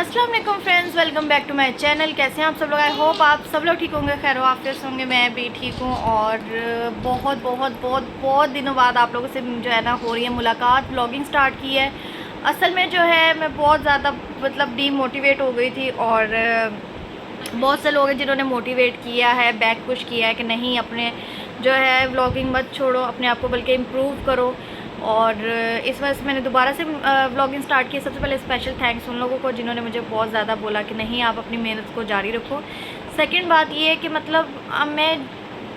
अस्सलाम वालेकुम friends, welcome back to my channel. कैसे हैं आप सब लोग? आई होप आप सब लोग ठीक होंगे, खैर आफियत होंगे। मैं भी ठीक हूँ और बहुत बहुत बहुत बहुत दिनों बाद आप लोगों से जो है ना हो रही है मुलाकात। ब्लॉगिंग स्टार्ट की है। असल में जो है मैं बहुत ज़्यादा मतलब डीमोटिवेट हो गई थी और बहुत से लोग हैं जिन्होंने मोटिवेट किया है, बैक पुश किया है कि नहीं अपने जो है व्लॉगिंग मत छोड़ो, अपने आप को बल्कि इम्प्रूव करो। और इस वजह से मैंने दोबारा से व्लॉगिंग स्टार्ट की। सबसे पहले स्पेशल थैंक्स उन लोगों को जिन्होंने मुझे बहुत ज़्यादा बोला कि नहीं आप अपनी मेहनत को जारी रखो। सेकंड बात ये है कि मतलब अब मैं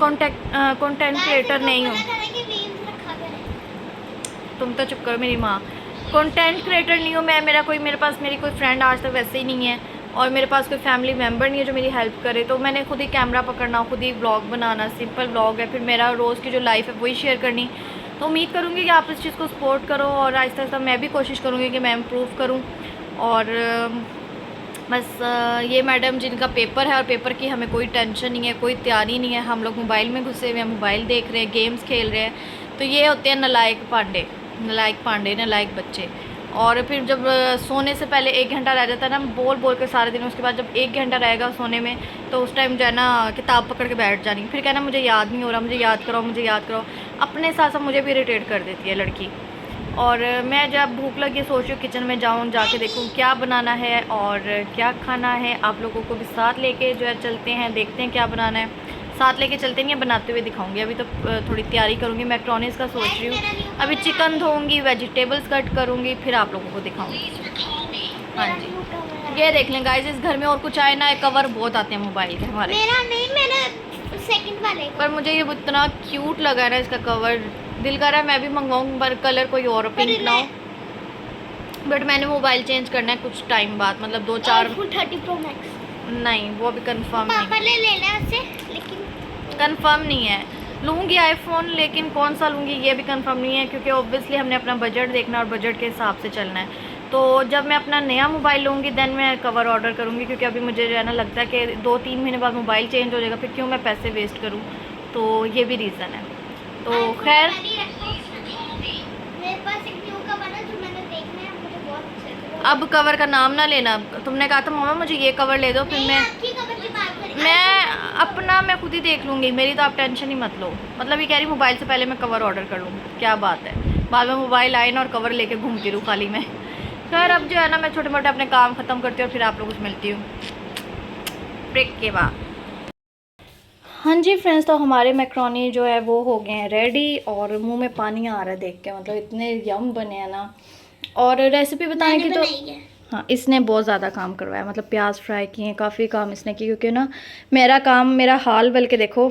कंटेंट क्रिएटर नहीं हूँ। तुम तो चुप करो मेरी माँ। कंटेंट क्रिएटर नहीं हूँ मैं। मेरे पास मेरी कोई फ्रेंड आज तक वैसे ही नहीं है और मेरे पास कोई फैमिली मेम्बर नहीं है जो मेरी हेल्प करे। तो मैंने खुद ही कैमरा पकड़ना, खुद ही व्लॉग बनाना, सिंपल व्लॉग है, फिर मेरा रोज़ की जो लाइफ है वही शेयर करनी। तो उम्मीद करूँगी कि आप इस चीज़ को सपोर्ट करो और आहिस्ता आहिस्ता मैं भी कोशिश करूँगी कि मैं इम्प्रूव करूँ। और बस ये मैडम जिनका पेपर है और पेपर की हमें कोई टेंशन नहीं है, कोई तैयारी नहीं है, हम लोग मोबाइल में घुसे हुए हैं, मोबाइल देख रहे हैं, गेम्स खेल रहे हैं। तो ये होते हैं नालायक नालायक बच्चे। और फिर जब सोने से पहले 1 घंटा रह जाता है ना, बोल बोल के सारे दिन, उसके बाद जब 1 घंटा रहेगा सोने में तो उस टाइम जो है ना किताब पकड़ के बैठ जानी, फिर कहना मुझे याद नहीं हो रहा, मुझे याद कराओ, मुझे याद कराओ। अपने साथ साथ मुझे भी इरिटेट कर देती है लड़की। और मैं जब भूख लगी सोच रही हूँ किचन में जाऊँ, जाके देखूँ क्या बनाना है और क्या खाना है। आप लोगों को भी साथ लेके जो है चलते हैं, देखते हैं क्या बनाना है। साथ लेके चलते नहीं है, बनाते हुए दिखाऊंगी। अभी तो थोड़ी तैयारी करूँगी, मैक्रोनीस का सोच रही हूँ। अभी चिकन धोऊंगी, वेजिटेबल्स कट करूँगी, फिर आप लोगों को दिखाऊंगी। हाँ जी, ये देख लें गाइस, इस घर में और कुछ आए ना, कवर बहुत आते हैं मोबाइल के हमारे। मेरा नहीं, मेरा सेकंड वाले पर मुझे ये इतना क्यूट लगा है ना इसका कवर, दिल कर रहा है मैं भी मंगवाऊँ, पर कलर कोई और पिंक ना हो। बट मैंने मोबाइल चेंज करना है कुछ टाइम बाद, मतलब 2-4 30 Pro Max नहीं, वो अभी कंफर्म नहीं। पापा ले लेना उससे, लेकिन कंफर्म नहीं है। लूँगी आईफोन, लेकिन कौन सा लूँगी ये भी कंफर्म नहीं है, क्योंकि ऑब्वियसली हमने अपना बजट देखना और बजट के हिसाब से चलना है। तो जब मैं अपना नया मोबाइल लूँगी देन मैं कवर ऑर्डर करूँगी, क्योंकि अभी मुझे जो है ना लगता है कि 2-3 महीने बाद मोबाइल चेंज हो जाएगा, फिर क्यों मैं पैसे वेस्ट करूँ। तो ये भी रीज़न है। तो खैर मेरे पास एक न्यू कवर है जो मैंने देखना है, मुझे बहुत अच्छा लगा। अब कवर का नाम ना लेना। तुमने कहा था मम्मा मुझे ये कवर ले दो, फिर मैं आपकी कवर की बात करें। मैं खुद ही देख लूँगी, मेरी तो आप टेंशन ही मत लो। मतलब ये कह रही मोबाइल से पहले मैं कवर ऑर्डर कर लूँ, क्या बात है। बाद में मोबाइल आए ना और कवर लेके घूमती रहूँ खाली मैं। खैर अब जो है ना मैं छोटे मोटे अपने काम ख़त्म करती हूँ और फिर आप लोगों से मिलती हूँ ब्रेक के बाद। हाँ जी फ्रेंड्स, तो हमारे मैक्रोनी जो है वो हो गए हैं रेडी और मुंह में पानी आ रहा है देख के, मतलब इतने यम बने हैं ना। और रेसिपी बताने की तो हाँ, इसने बहुत ज़्यादा काम करवाया, मतलब प्याज फ्राई किए, काफ़ी काम इसने किया। क्योंकि ना मेरा हाल बल्कि देखो,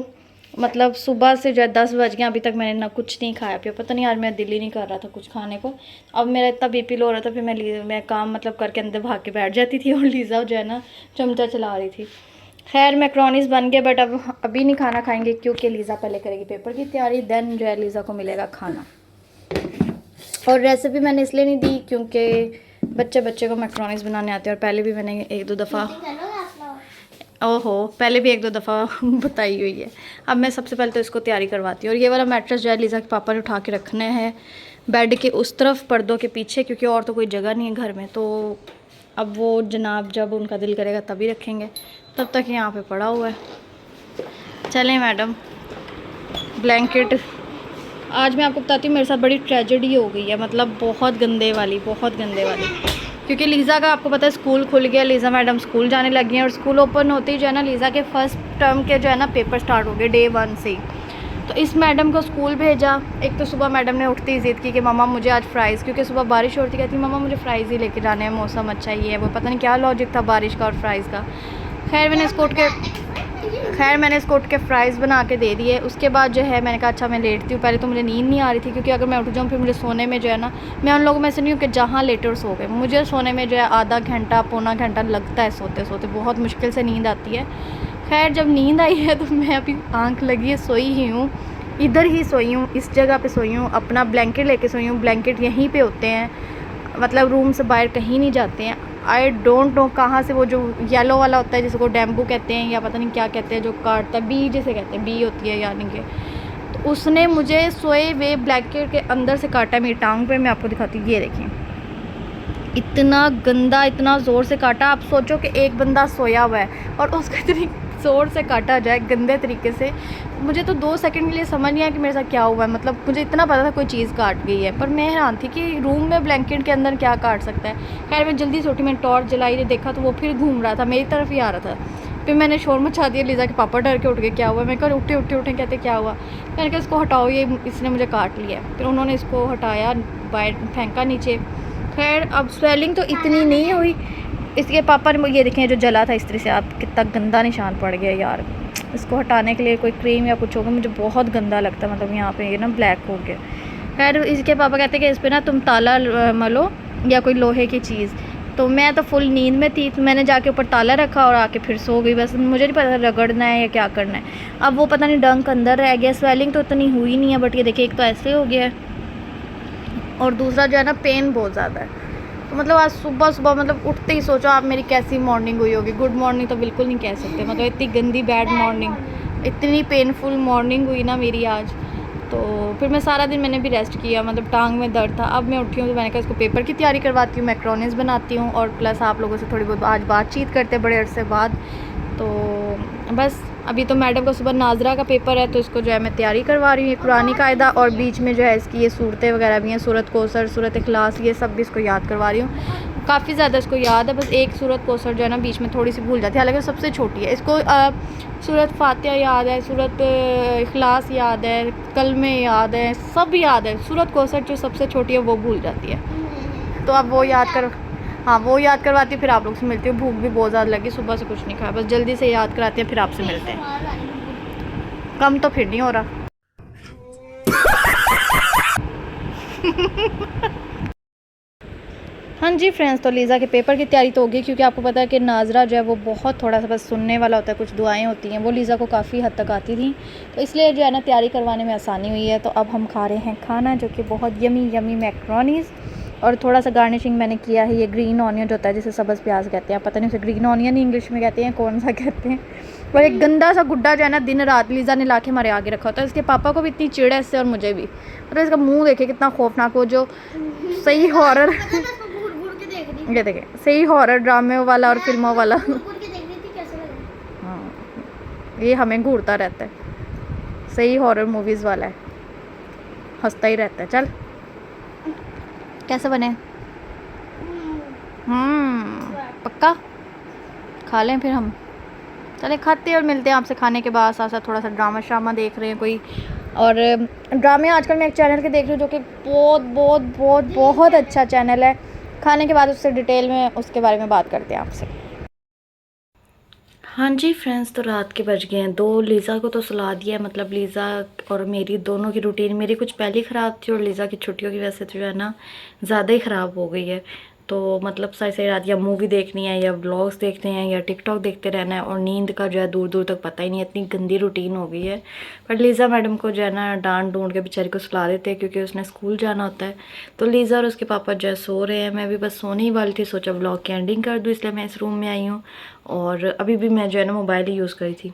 मतलब सुबह से जो है 10 बज गए, अभी तक मैंने ना कुछ नहीं खाया पिया। पता नहीं आज मेरा दिल ही नहीं कर रहा था कुछ खाने को। अब मेरा इतना बीपी लो हो रहा था, फिर मैं काम मतलब करके अंदर भाग के बैठ जाती थी और लीज़ा जो है ना चमचा चला रही थी। खैर मैक्रोनीस बन गए, बट अब अभी नहीं खाना खाएंगे क्योंकि लीज़ा पहले करेगी पेपर की तैयारी, देन जो है लीज़ा को मिलेगा खाना। और रेसिपी मैंने इसलिए नहीं दी क्योंकि बच्चे को मैक्रोनीस बनाने आते हैं, और पहले भी मैंने 1-2 दफ़ा पहले भी 1-2 दफ़ा बताई हुई है। अब मैं सबसे पहले तो इसको तैयारी करवाती हूँ। और ये वाला मैट्रेस जो है लीज़ा के पापा ने उठा के रखना है बेड के उस तरफ पर्दों के पीछे, क्योंकि और तो कोई जगह नहीं है घर में। तो अब वो जनाब जब उनका दिल करेगा तभी रखेंगे, तब तक यहाँ पे पड़ा हुआ है। चलें मैडम, ब्लैंकेट आज मैं आपको बताती हूँ मेरे साथ बड़ी ट्रेजेडी हो गई है, मतलब बहुत गंदे वाली। क्योंकि लीज़ा का आपको पता है स्कूल खुल गया, लीज़ा मैडम स्कूल जाने लगी हैं और स्कूल ओपन होते ही जो है ना लीज़ा के फर्स्ट टर्म के जो है ना पेपर स्टार्ट हो गए डे 1 से ही। तो इस मैडम को स्कूल भेजा। एक तो सुबह मैडम ने उठते ही ज़िद की कि मम्मा मुझे आज फ्राइज़, क्योंकि सुबह बारिश हो रही थी, कहती मम्मा मुझे फ्राइज़ ही लेके जाने हैं, मौसम अच्छा ही है। वो पता नहीं क्या लॉजिक था बारिश का और फ्राइज़ का। खैर मैंने इसको उठ के फ़्राइज़ बना के दे दिए। उसके बाद जो है मैंने कहा अच्छा मैं लेटती हूँ। पहले तो मुझे नींद नहीं आ रही थी, क्योंकि अगर मैं उठ जाऊँ फिर मुझे सोने में जो है ना, मैं उन लोगों में से नहीं हूँ कि जहाँ लेटे और सो गए। मुझे सोने में जो है आधा घंटा पौना घंटा लगता है सोते सोते, बहुत मुश्किल से नींद आती है। खैर जब नींद आई है तो मैं अभी आँख लगी है, सोई ही हूँ, इधर ही सोई हूँ, इस जगह पे सोई हूँ, अपना ब्लैंकेट लेके सोई हूँ। ब्लैंकेट यहीं पे होते हैं, मतलब रूम से बाहर कहीं नहीं जाते हैं। आई डोंट नो कहाँ से वो जो येलो वाला होता है जिसको डैम्बू कहते हैं या पता नहीं क्या कहते हैं, जो काटता है, बी जिसे कहते हैं, बी होती है यानी कि, तो उसने मुझे सोए हुए ब्लैंकेट के अंदर से काटा मेरी टांग पे। मैं आपको दिखाती हूँ, ये देखिए इतना गंदा, इतना ज़ोर से काटा। आप सोचो कि एक बंदा सोया हुआ है और उसको इतनी ज़ोर से काटा जाए गंदे तरीके से। मुझे तो 2 सेकंड के लिए समझ नहीं आया कि मेरे साथ क्या हुआ है। मतलब मुझे इतना पता था कोई चीज़ काट गई है, पर मैं हैरान थी कि रूम में ब्लैंकेट के अंदर क्या काट सकता है। खैर मैं जल्दी से उठी, मैंने टॉर्च जलाई, ने देखा तो वो फिर घूम रहा था, मेरी तरफ ही आ रहा था। फिर मैंने शोर मचा दिया, लिज़ा के पापा डर के उठ गए, क्या हुआ? मैं कहा उठे उठे उठे, कहते क्या हुआ? मैंने कहा इसको हटाओ, ये इसने मुझे काट लिया है। फिर उन्होंने इसको हटाया, बाहर फेंका नीचे। खैर अब स्वेलिंग तो इतनी नहीं हुई। इसके पापा ने ये देखें जो जला था इस तरह से, आप कितना गंदा निशान पड़ गया यार। इसको हटाने के लिए कोई क्रीम या कुछ होगा, मुझे बहुत गंदा लगता है। मतलब यहाँ पे ये ना ब्लैक हो गया। खैर इसके पापा कहते हैं कि इस पर ना तुम ताला मलो या कोई लोहे की चीज़। तो मैं तो फुल नींद में थी, तो मैंने जाके ऊपर ताला रखा और आके फिर सो गई। बस मुझे नहीं पता रगड़ना है या क्या करना है। अब वो पता नहीं डंक अंदर रह गया। स्वेलिंग तो इतनी हुई नहीं है, बट ये देखिए एक तो ऐसे हो गया है और दूसरा जो है ना पेन बहुत ज़्यादा है। तो मतलब आज सुबह सुबह मतलब उठते ही सोचो आप मेरी कैसी मॉर्निंग हुई होगी। गुड मॉर्निंग तो बिल्कुल नहीं कह सकते, मतलब इतनी गंदी बैड मॉर्निंग, इतनी पेनफुल मॉर्निंग हुई ना मेरी आज। तो फिर मैं सारा दिन मैंने भी रेस्ट किया, मतलब टांग में दर्द था। अब मैं उठी हूँ तो मैंने कहा इसको पेपर की तैयारी करवाती हूँ, मैक्रोनीस बनाती हूँ और प्लस आप लोगों से थोड़ी बहुत आज बातचीत करते बड़े अरसे बाद। तो बस अभी तो मैडम का सुबह नाजरा का पेपर है, तो इसको जो है मैं तैयारी करवा रही हूँ। ये कुरानी कायदा और बीच में जो है इसकी ये सूरतें वगैरह भी हैं, सूरत कोसर, सूरत इखलास, ये सब भी इसको याद करवा रही हूँ। काफ़ी ज़्यादा इसको याद है, बस एक सूरत कोसर जो है ना बीच में थोड़ी सी भूल जाती है, हालांकि सबसे छोटी है। इसको सूरत फातिहा याद है, सूरत इखलास याद है, कलमे याद है, सब याद है। सूरत कोसर जो सबसे छोटी है वो भूल जाती है। तो अब वो याद कर, हाँ वो याद करवाती है, फिर आप लोग से मिलती हूँ। भूख भी बहुत ज़्यादा लगी, सुबह से कुछ नहीं खाया, बस जल्दी से याद कराती है, फिर आपसे मिलते हैं। कम तो फिर नहीं हो रहा। हाँ जी फ्रेंड्स, तो लीज़ा के पेपर की तैयारी तो होगी, क्योंकि आपको पता है कि नाजरा जो है वो बहुत थोड़ा सा बस सुनने वाला होता है, कुछ दुआएं होती हैं वो लीज़ा को काफ़ी हद तक आती थी, तो इसलिए जो है ना तैयारी करवाने में आसानी हुई है। तो अब हम खा रहे हैं खाना, जो कि बहुत यमी यमी मैक्रोनीज़, और थोड़ा सा गार्निशिंग मैंने किया है। ये ग्रीन ऑनियन जो होता है जिसे सब्ज़ प्याज कहते हैं, पता नहीं उसे ग्रीन ऑनियन इंग्लिश में कहते हैं, कौन सा कहते हैं। और एक गंदा सा गुड्डा जो है ना दिन रात लीज़ा ने ला के हमारे आगे रखा होता है। इसके पापा को भी इतनी चिड़ है इससे और मुझे भी। और इसका मुँह देखे कितना खौफनाक हो, जो सही हॉरर ये देखें, सही हॉरर ड्रामे वाला और फिल्मों वाला। हाँ ये हमें घूरता रहता है, सही हॉरर मूवीज़ वाला है, हंसता ही रहता है। चल कैसे बने? पक्का खा लें फिर हम। चले खाते हैं और मिलते हैं आपसे खाने के बाद। साथ साथ थोड़ा सा ड्रामा श्रामा देख रहे हैं कोई, और ड्रामे आजकल मैं एक चैनल के देख रही हूँ जो कि बहुत बहुत बहुत बहुत अच्छा चैनल है। खाने के बाद उससे डिटेल में उसके बारे में बात करते हैं आपसे। हाँ जी फ्रेंड्स, तो रात के बज गए हैं 2। लीज़ा को तो सुला दिया है, मतलब लीज़ा और मेरी दोनों की रूटीन, मेरी कुछ पहले ही ख़राब थी और लीज़ा की छुट्टियों की वजह से जो है ना ज़्यादा ही ख़राब हो गई है। तो मतलब सही सही रात या मूवी देखनी है या व्लॉग्स देखते हैं या टिकटॉक देखते रहना है, और नींद का जो है दूर दूर तक पता ही नहीं है, इतनी गंदी रूटीन हो गई है। पर लीज़ा मैडम को जो है ना डांट ढूंढ के बेचारी को सुला देते हैं, क्योंकि उसने स्कूल जाना होता है। तो लीज़ा और उसके पापा जो है सो रहे हैं, मैं भी बस सोने ही वाली थी, सोचा व्लॉग की एंडिंग कर दूँ, इसलिए मैं इस रूम में आई हूँ। और अभी भी मैं जो है ना मोबाइल ही यूज़ करी थी,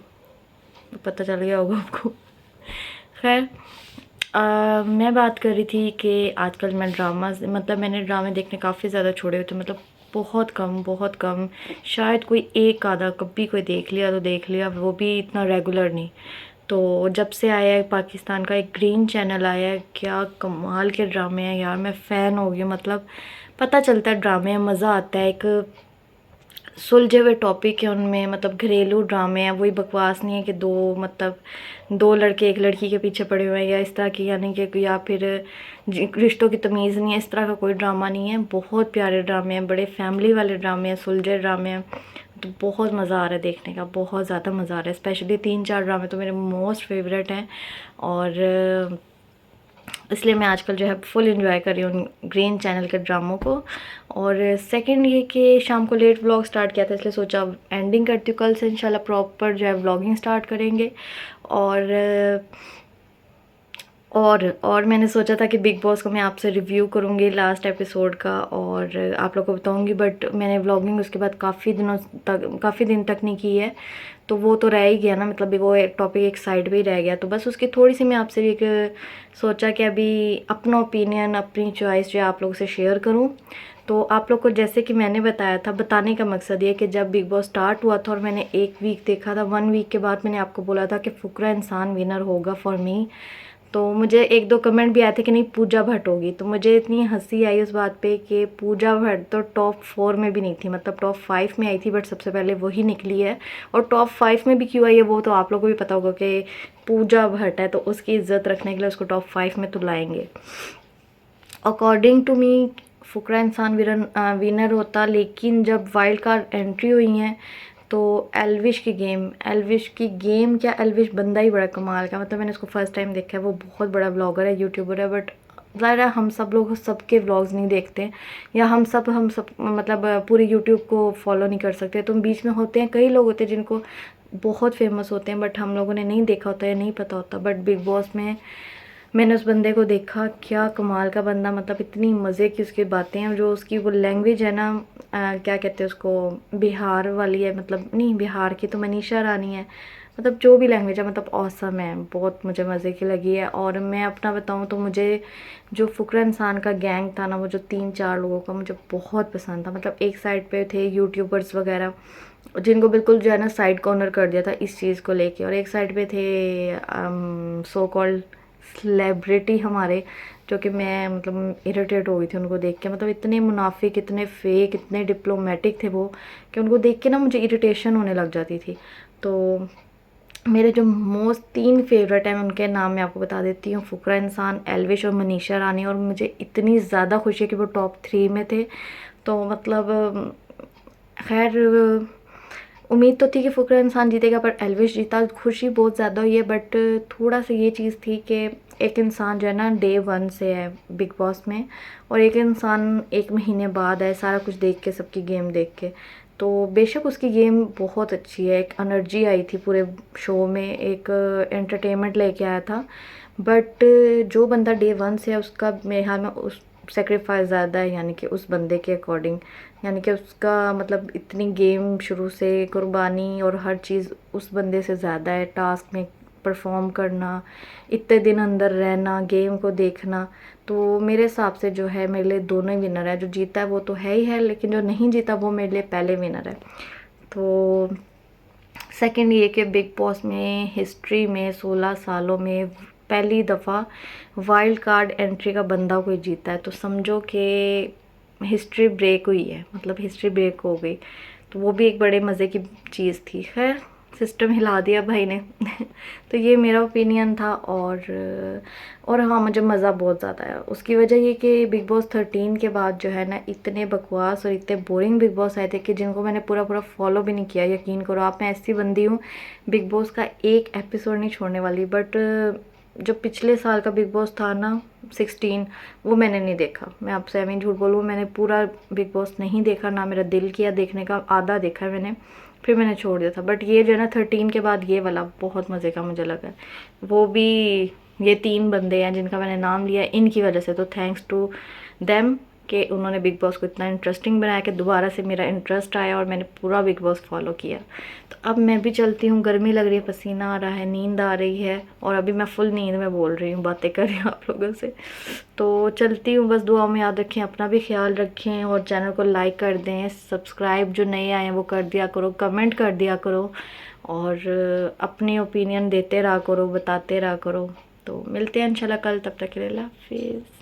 पता चल गया होगा आपको। खैर मैं बात कर रही थी कि आजकल मैं मतलब मैंने ड्रामे देखने काफ़ी ज़्यादा छोड़े हुए थे, मतलब बहुत कम बहुत कम, शायद कोई एक आधा कभी कोई देख लिया तो देख लिया, वो भी इतना रेगुलर नहीं। तो जब से आया है पाकिस्तान का एक ग्रीन चैनल आया है, क्या कमाल के ड्रामे हैं यार, मैं फ़ैन हो गई। मतलब पता चलता है ड्रामे में मज़ा आता है, एक सुलझे हुए टॉपिक है उनमें, मतलब घरेलू ड्रामे हैं, वही बकवास नहीं है कि दो लड़के एक लड़की के पीछे पड़े हुए हैं या इस तरह की, यानी कि या फिर रिश्तों की तमीज़ नहीं है, इस तरह का कोई ड्रामा नहीं है। बहुत प्यारे ड्रामे हैं, बड़े फैमिली वाले ड्रामे हैं, सुलझे ड्रामे हैं। तो बहुत मज़ा आ रहा है देखने का, बहुत ज़्यादा मज़ा आ रहा है। स्पेशली 3-4 ड्रामे तो मेरे मोस्ट फेवरेट हैं, और इसलिए मैं आजकल जो है फुल एंजॉय कर रही हूँ ग्रीन चैनल के ड्रामों को। और सेकंड ये कि शाम को लेट व्लॉग स्टार्ट किया था, इसलिए सोचा एंडिंग करती हूँ। कल से इंशाल्लाह प्रॉपर जो है व्लॉगिंग स्टार्ट करेंगे। और और मैंने सोचा था कि बिग बॉस को मैं आपसे रिव्यू करूँगी लास्ट एपिसोड का और आप लोग को बताऊँगी, बट मैंने व्लॉगिंग उसके बाद काफ़ी दिन तक नहीं की है, तो वो तो रह ही गया ना, मतलब वो एक टॉपिक एक साइड पे ही रह गया। तो बस उसकी थोड़ी सी मैं आपसे भी एक सोचा कि अभी अपना ओपिनियन, अपनी चॉइस जो आप लोगों से शेयर करूँ। तो आप लोग को जैसे कि मैंने बताया था, बताने का मकसद ये कि जब बिग बॉस स्टार्ट हुआ था और मैंने 1 वीक देखा था, 1 वीक के बाद मैंने आपको बोला था कि फुकरा इंसान विनर होगा फॉर मी। तो मुझे 1-2 कमेंट भी आए थे कि नहीं पूजा भट्ट होगी, तो मुझे इतनी हंसी आई उस बात पे कि पूजा भट्ट तो टॉप 4 में भी नहीं थी, मतलब टॉप 5 में आई थी, बट सबसे पहले वही निकली है। और टॉप 5 में भी क्यों आई है वो तो आप लोगों को भी पता होगा कि पूजा भट्ट है, तो उसकी इज्जत रखने के लिए उसको टॉप 5 में तो लाएंगे। अकॉर्डिंग टू मी फुकरा इंसान विनर होता, लेकिन जब वाइल्ड कार्ड एंट्री हुई हैं तो एल्विश की गेम क्या, एल्विश बंदा ही बड़ा कमाल का, मतलब मैंने उसको फर्स्ट टाइम देखा है। वो बहुत बड़ा ब्लॉगर है, यूट्यूबर है, बट ज़रा हम सब लोग सबके व्लॉग्स नहीं देखते, या हम सब मतलब पूरे यूट्यूब को फॉलो नहीं कर सकते। तो बीच में होते हैं कई लोग होते हैं जिनको बहुत फेमस होते हैं, बट हम लोगों ने नहीं देखा होता या नहीं पता होता। बट बिग बॉस में मैंने उस बंदे को देखा, क्या कमाल का बंदा, मतलब इतनी मज़े की उसकी बातें हैं, जो उसकी वो लैंग्वेज है ना, क्या कहते हैं उसको, बिहार वाली है, मतलब नहीं बिहार की तो मनीषा रानी है, मतलब जो भी लैंग्वेज है, मतलब ऑसम है, बहुत मुझे मज़े की लगी है। और मैं अपना बताऊं तो मुझे जो फुकरा इंसान का गैंग था ना, वो जो 3-4 लोगों का मुझे बहुत पसंद था। मतलब एक साइड पे थे यूट्यूबर्स वगैरह जिनको बिल्कुल जो है ना साइड कॉर्नर कर दिया था इस चीज़ को लेके, और एक साइड पे थे सो कॉल्ड सेलिब्रिटी हमारे, जो कि मैं मतलब इरिटेट हो गई थी उनको देख के। मतलब इतने मुनाफिक, इतने फेक, इतने डिप्लोमेटिक थे वो कि उनको देख के ना मुझे इरिटेशन होने लग जाती थी। तो मेरे जो मोस्ट 3 फेवरेट हैं उनके नाम मैं आपको बता देती हूँ, फुकरा इंसान, एल्विश और मनीषा रानी। और मुझे इतनी ज़्यादा खुशी है कि वो टॉप 3 में थे। तो मतलब खैर उम्मीद तो थी कि फुकरा इंसान जीतेगा, पर एल्विश जीता, खुशी बहुत ज़्यादा हुई है। बट थोड़ा सा ये चीज़ थी कि एक इंसान जो है ना डे 1 से है बिग बॉस में, और एक इंसान 1 महीने बाद है, सारा कुछ देख के, सबकी गेम देख के। तो बेशक उसकी गेम बहुत अच्छी है, एक एनर्जी आई थी पूरे शो में, एक एंटरटेनमेंट लेके आया था। बट जो बंदा डे 1 से है उसका मेरे ख्याल में उस सेक्रीफाइस ज़्यादा है, यानी कि उस बंदे के अकॉर्डिंग, यानी कि उसका मतलब इतनी गेम शुरू से कुर्बानी और हर चीज़ उस बंदे से ज़्यादा है। टास्क में परफॉर्म करना, इतने दिन अंदर रहना, गेम को देखना। तो मेरे हिसाब से जो है मेरे लिए दोनों ही विनर है, जो जीता है वो तो है ही है, लेकिन जो नहीं जीता वो मेरे लिए पहले विनर है। तो सेकंड ये कि बिग बॉस में हिस्ट्री में 16 सालों में पहली दफ़ा वाइल्ड कार्ड एंट्री का बंदा कोई जीता है, तो समझो कि हिस्ट्री ब्रेक हुई है, मतलब हिस्ट्री ब्रेक हो गई। तो वो भी एक बड़े मज़े की चीज़ थी। खैर सिस्टम हिला दिया भाई ने तो ये मेरा ओपिनियन था। और हाँ, मुझे मज़ा बहुत ज़्यादा आया। उसकी वजह ये कि बिग बॉस 13 के बाद जो है ना इतने बकवास और इतने बोरिंग बिग बॉस आए थे कि जिनको मैंने पूरा फॉलो भी नहीं किया। यकीन करो आप, मैं ऐसी बंदी हूँ बिग बॉस का एक एपिसोड नहीं छोड़ने वाली। बट जो पिछले साल का बिग बॉस था ना 16, वो मैंने नहीं देखा। मैं आपसे अभी झूठ बोलूँ, मैंने पूरा बिग बॉस नहीं देखा, ना मेरा दिल किया देखने का, आधा देखा है मैंने, फिर मैंने छोड़ दिया था। बट ये जो है ना 13 के बाद ये वाला बहुत मज़े का मुझे लगा। वो भी ये 3 बंदे हैं जिनका मैंने नाम लिया इनकी वजह से, तो थैंक्स टू देम कि उन्होंने बिग बॉस को इतना इंटरेस्टिंग बनाया कि दोबारा से मेरा इंटरेस्ट आया और मैंने पूरा बिग बॉस फॉलो किया। तो अब मैं भी चलती हूँ, गर्मी लग रही है, पसीना आ रहा है, नींद आ रही है, और अभी मैं फुल नींद में बोल रही हूँ, बातें कर रही हूँ आप लोगों से। तो चलती हूँ, बस दुआ में याद रखें, अपना भी ख्याल रखें, और चैनल को लाइक कर दें, सब्सक्राइब जो नए आए हैं वो कर दिया करो, कमेंट कर दिया करो, और अपनी ओपिनियन देते रहा करो, बताते रहा करो। तो मिलते हैं इंशाल्लाह कल, तब तक के लिए अल्लाह हाफिज़।